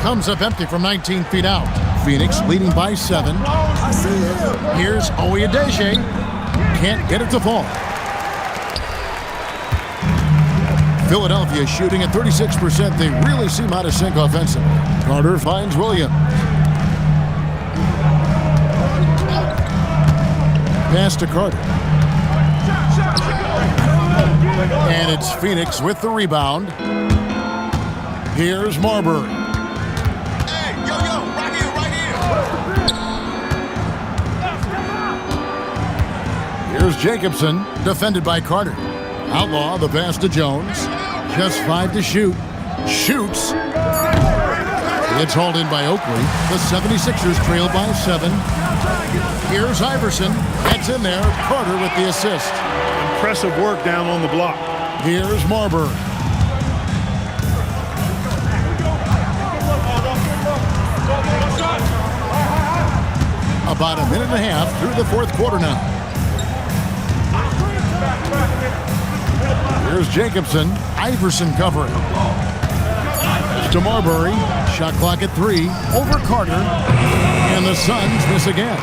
Comes up empty from 19 feet out. Phoenix leading by 7. Here's Oyedeji. Can't get it to fall. Philadelphia shooting at 36%. They really seem out of sync offensively. Carter finds Williams. Pass to Carter. And it's Phoenix with the rebound. Here's Marbury. Hey, yo, right here. Here's Jacobson, defended by Carter. Outlaw, the pass to Jones. Just 5 to shoot. Shoots. It's hauled in by Oakley. The 76ers trail by 7. Here's Iverson. Gets in there. Carter with the assist. Impressive work down on the block. Here's Marbury. About a minute and a half through the fourth quarter now. Here's Jacobson. Iverson covering. To Marbury. Shot clock at 3. Over Carter. And the Suns miss again.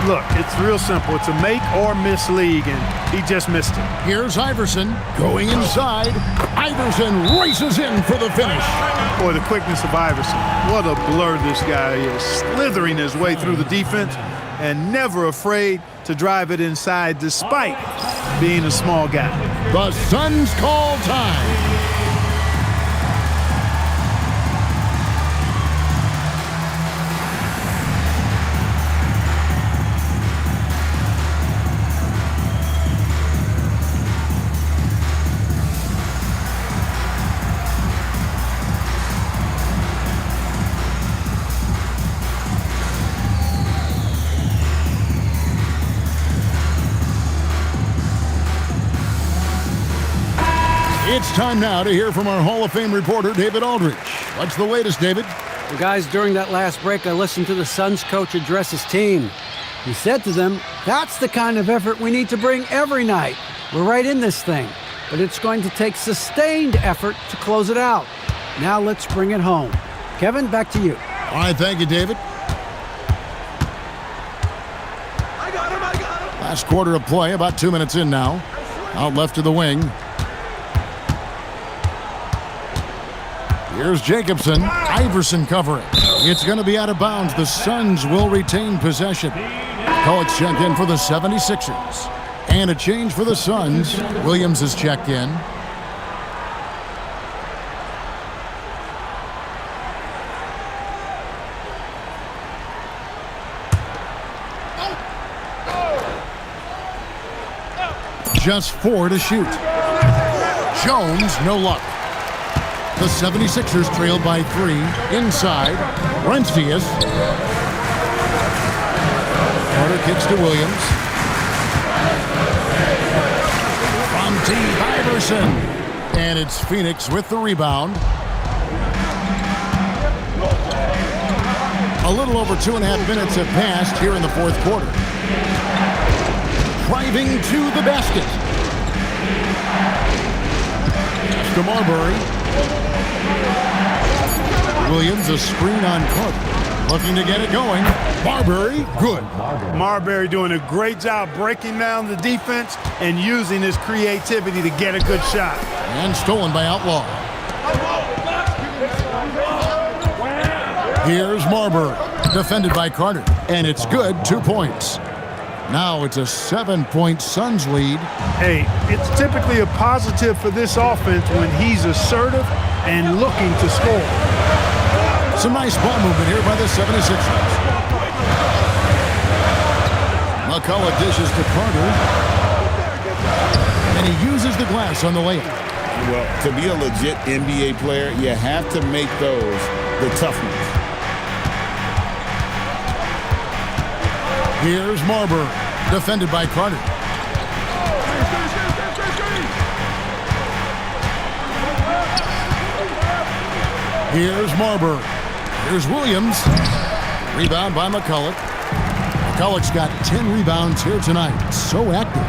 Look, it's real simple. It's a make or miss league, and he just missed it. Here's Iverson going inside. Iverson races in for the finish. Boy, the quickness of Iverson. What a blur this guy is. Slithering his way through the defense and never afraid to drive it inside despite being a small guy. The Suns call time. It's time now to hear from our Hall of Fame reporter, David Aldridge. What's the latest, David? Well, guys, during that last break, I listened to the Suns coach address his team. He said to them, that's the kind of effort we need to bring every night. We're right in this thing, but it's going to take sustained effort to close it out. Now let's bring it home. Kevin, back to you. All right, thank you, David. I got him. Last quarter of play, about 2 minutes in now. Out left to the wing. Here's Jacobson. Iverson covering. It's going to be out of bounds. The Suns will retain possession. Coates checked in for the 76ers. And a change for the Suns. Williams is checked in. Just 4 to shoot. Jones, no luck. The 76ers trailed by 3. Inside, Rencius. Carter kicks to Williams. From T. Iverson. And it's Phoenix with the rebound. A little over 2.5 minutes have passed here in the fourth quarter. Driving to the basket. To Marbury. Williams, a screen on Carter. Looking to get it going. Marbury, good. Marbury doing a great job breaking down the defense and using his creativity to get a good shot. And stolen by Outlaw. Here's Marbury, defended by Carter. And it's good, 2 points. Now it's a 7-point Suns lead. Hey, it's typically a positive for this offense when he's assertive and looking to score. Some nice ball movement here by the 76ers. McCullough dishes to Carter. And he uses the glass on the layup. Well, to be a legit NBA player, you have to make those the tough ones. Here's Marbury, defended by Carter. Here's Marbury. Here's Williams. Rebound by McCullough. McCullough's got 10 rebounds here tonight. So active.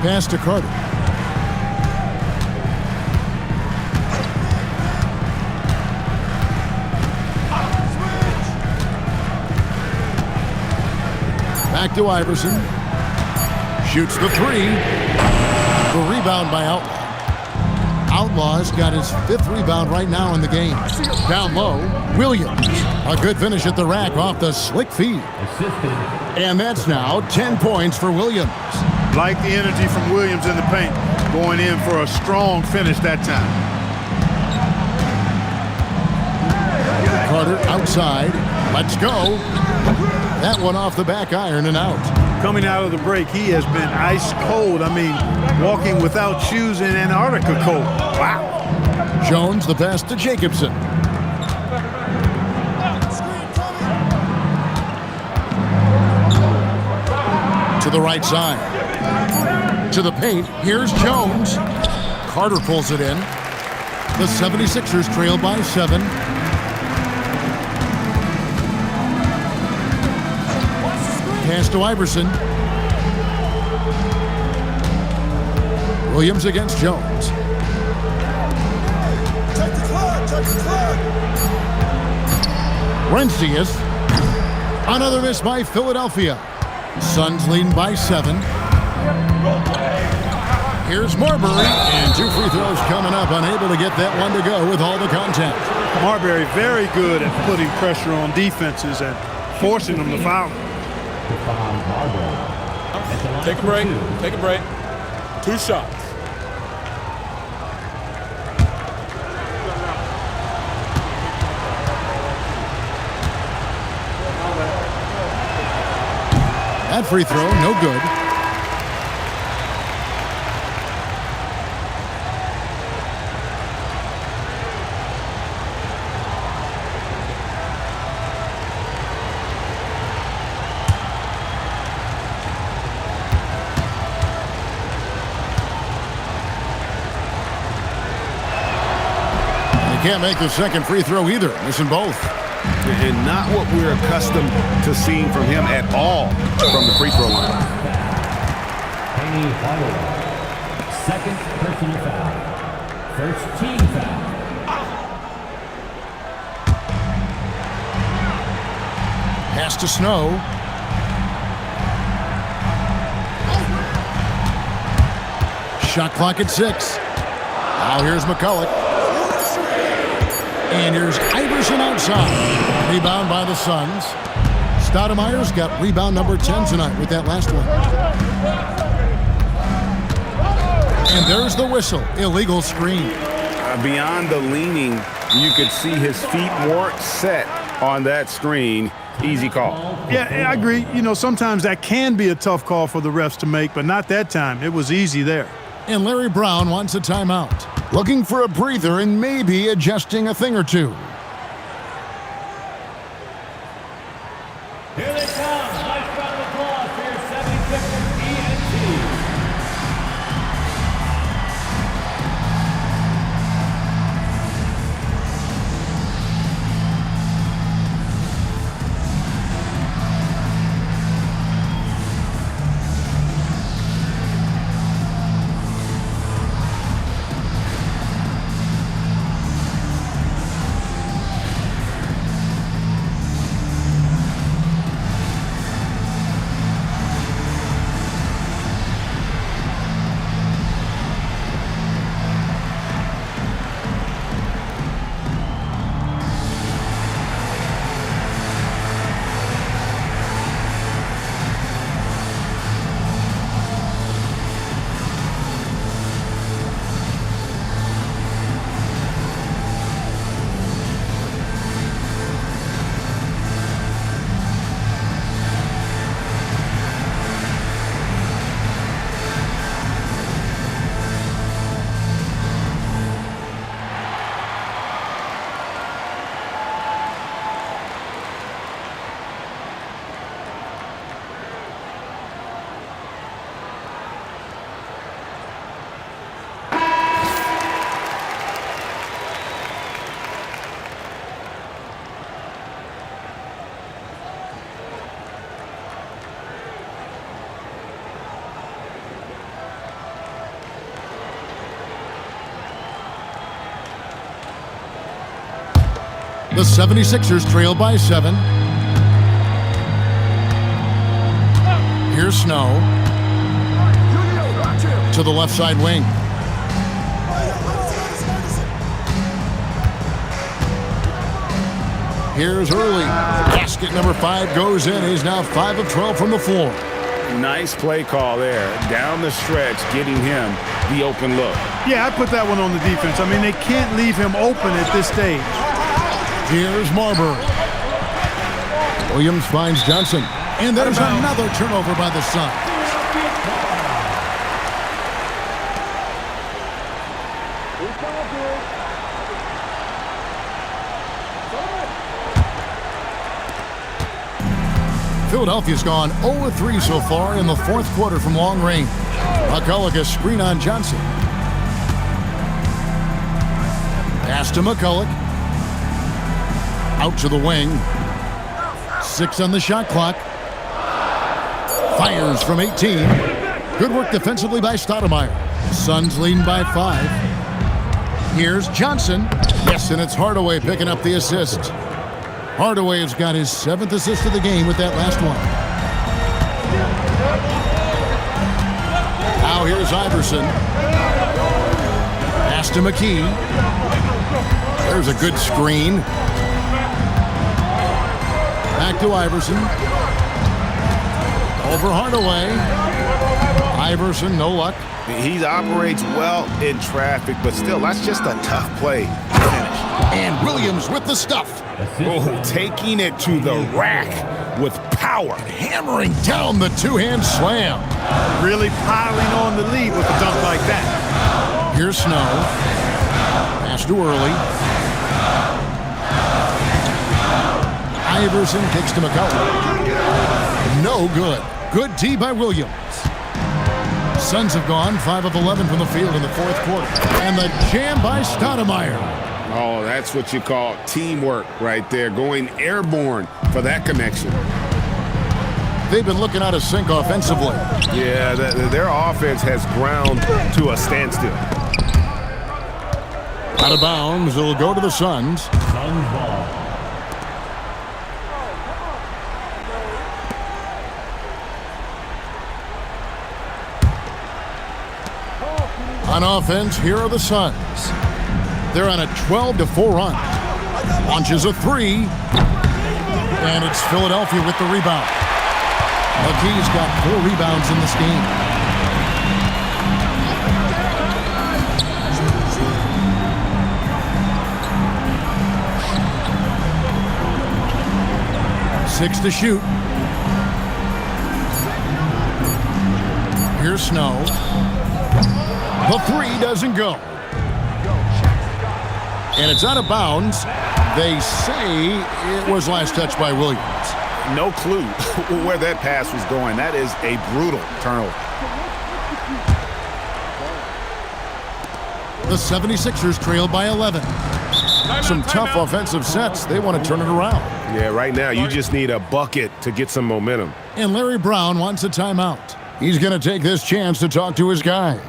Pass to Carter. Back to Iverson. Shoots the three. The rebound by Outlaw. Outlaw's got his 5th rebound right now in the game. Down low, Williams. A good finish at the rack off the slick feed. And that's now 10 points for Williams. Like the energy from Williams in the paint, going in for a strong finish that time. Carter outside. Let's go. That one off the back iron and out. Coming out of the break, he has been ice cold. I mean, walking without shoes in Antarctica cold. Wow. Jones, the pass to Jacobson. To the right side. To the paint. Here's Jones. Carter pulls it in. The 76ers trail by 7. Pass to Iverson. Williams against Jones. Check the clock, check the clock. Rencius. Another miss by Philadelphia. Suns leading by 7. Here's Marbury. And 2 free throws coming up. Unable to get that one to go with all the contact. Marbury very good at putting pressure on defenses and forcing them to foul. Take a break. Take a break. 2 shots. That free throw, no good. Can't make the second free throw either. Missing both. And not what we're accustomed to seeing from him at all from the free throw line. Penny Hardaway. Second personal foul. First team foul. Pass to Snow. Shot clock at 6. Now here's McCullough. And here's Iverson outside. Rebound by the Suns. Stoudemire's got rebound number 10 tonight with that last one. And there's the whistle. Illegal screen. Beyond the leaning, you could see his feet weren't set on that screen. Easy call. Yeah, I agree. You know, sometimes that can be a tough call for the refs to make, but not that time. It was easy there. And Larry Brown wants a timeout. Looking for a breather and maybe adjusting a thing or two. Here they come. Nice round of applause for your 76ers ENT. The 76ers trail by 7. Here's Snow to the left side wing. Here's Early. Basket number 5 goes in. He's now 5 of 12 from the floor. Nice play call there. Down the stretch, getting him the open look. Yeah, I put that one on the defense. I mean, they can't leave him open at this stage. Here's Marbury. Williams finds Johnson. And there's another turnover by the Suns. Philadelphia's gone 0-3 so far in the fourth quarter from long range. McCulloch a screen on Johnson. Pass to McCulloch. Out to the wing. 6 on the shot clock. Fires from 18. Good work defensively by Stoudemire. Suns leading by 5. Here's Johnson. Yes, and it's Hardaway picking up the assist. Hardaway has got his 7th assist of the game with that last one. Now here's Iverson. Pass to McKee. There's a good screen. Back to Iverson. Over Hardaway. Iverson, no luck. He operates well in traffic, but still, that's just a tough play to finish. And Williams with the stuff. Oh, taking it to the rack with power. Hammering down the two-hand slam. Really piling on the lead with a dunk like that. Here's Snow. Pass to Early. Iverson kicks to McCulloch. No good. Good D by Williams. Suns have gone 5 of 11 from the field in the fourth quarter. And the jam by Stoudemire. Oh, that's what you call teamwork right there, going airborne for that connection. They've been looking out of sync offensively. Yeah, their offense has ground to a standstill. Out of bounds, it'll go to the Suns. Suns ball. On offense, here are the Suns. They're on a 12-4 run. Launches a 3. And it's Philadelphia with the rebound. McKee's got 4 rebounds in this game. Six to shoot. Here's Snow. The 3 doesn't go. And it's out of bounds. They say it was last touched by Williams. No clue where that pass was going. That is a brutal turnover. The 76ers trail by 11. Some tough offensive sets. They want to turn it around. Yeah, right now you just need a bucket to get some momentum. And Larry Brown wants a timeout. He's going to take this chance to talk to his guys.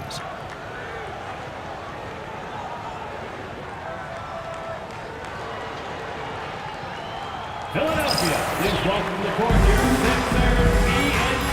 Philadelphia is brought from the court here, Sixers ENT.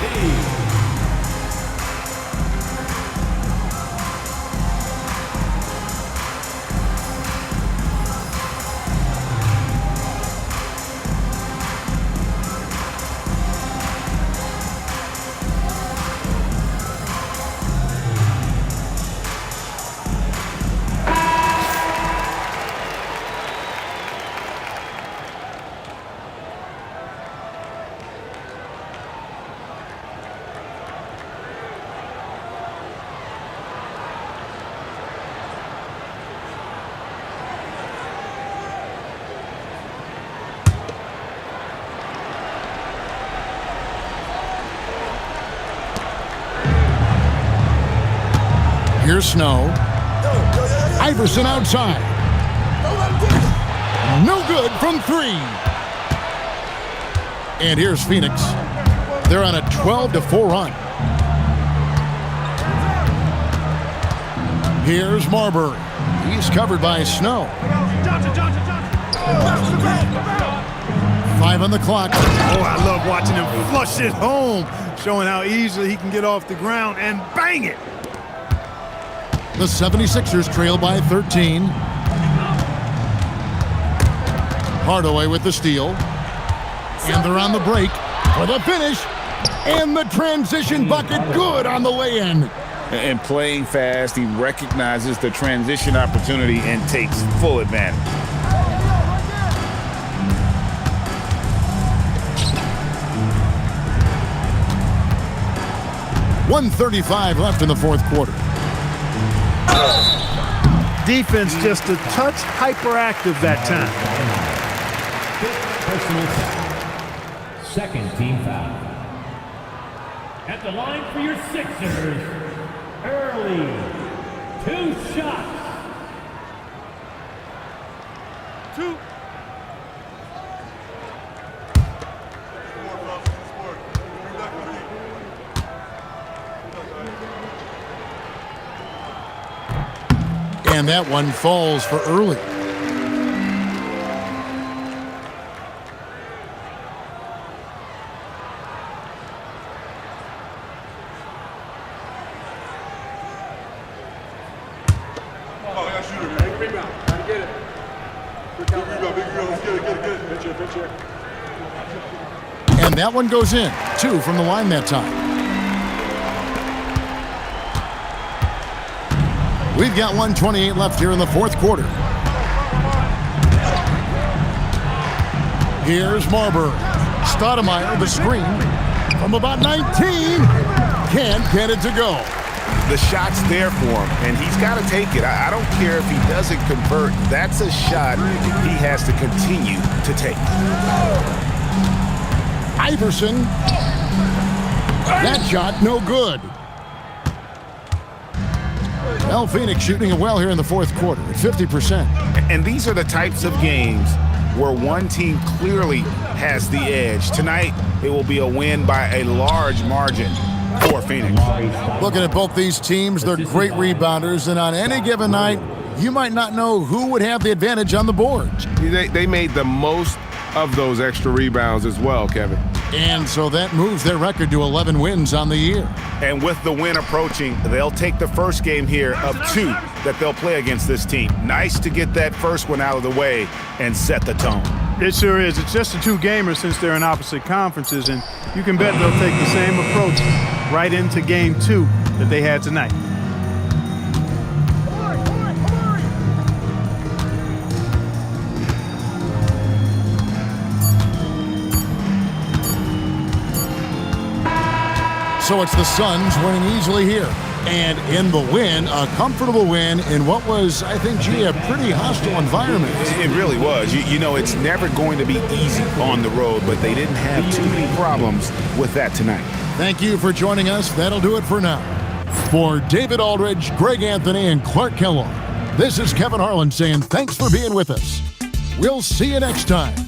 Here's Snow. Iverson outside. No good from 3. And here's Phoenix. They're on a 12-4 run. Here's Marbury. He's covered by Snow. 5 on the clock. Oh, I love watching him flush it home, showing how easily he can get off the ground and bang it. The 76ers trail by 13. Hardaway with the steal. And they're on the break for the finish. And the transition bucket good on the way-in. And playing fast, he recognizes the transition opportunity and takes full advantage. .135 left in the fourth quarter. Defense just a touch hyperactive that time. Personal foul. Second team foul. At the line for your Sixers, early. 2 shots. And that one falls for early. And that one goes in. 2 from the line that time. We've got 1:28 left here in the fourth quarter. Here's Marbury. Stoudemire, the screen. From about 19. Can't get it to go. The shot's there for him, and he's got to take it. I don't care if he doesn't convert. That's a shot he has to continue to take. Iverson. That shot, no good. Well, Phoenix shooting it well here in the fourth quarter at 50%. And these are the types of games where one team clearly has the edge. Tonight, it will be a win by a large margin for Phoenix. Looking at both these teams, they're great rebounders, and on any given night, you might not know who would have the advantage on the boards. They made the most of those extra rebounds as well, Kevin. And so that moves their record to 11 wins on the year. And with the win approaching, they'll take the first game here of 2 that they'll play against this team. Nice to get that first one out of the way and set the tone. It sure is. It's just a 2-gamer since they're in opposite conferences, and you can bet they'll take the same approach right into game 2 that they had tonight. So it's the Suns winning easily here. And in the win, a comfortable win in what was, I think, a pretty hostile environment. It really was. You know, it's never going to be easy on the road, but they didn't have too many problems with that tonight. Thank you for joining us. That'll do it for now. For David Aldridge, Greg Anthony, and Clark Kellogg, this is Kevin Harlan saying thanks for being with us. We'll see you next time.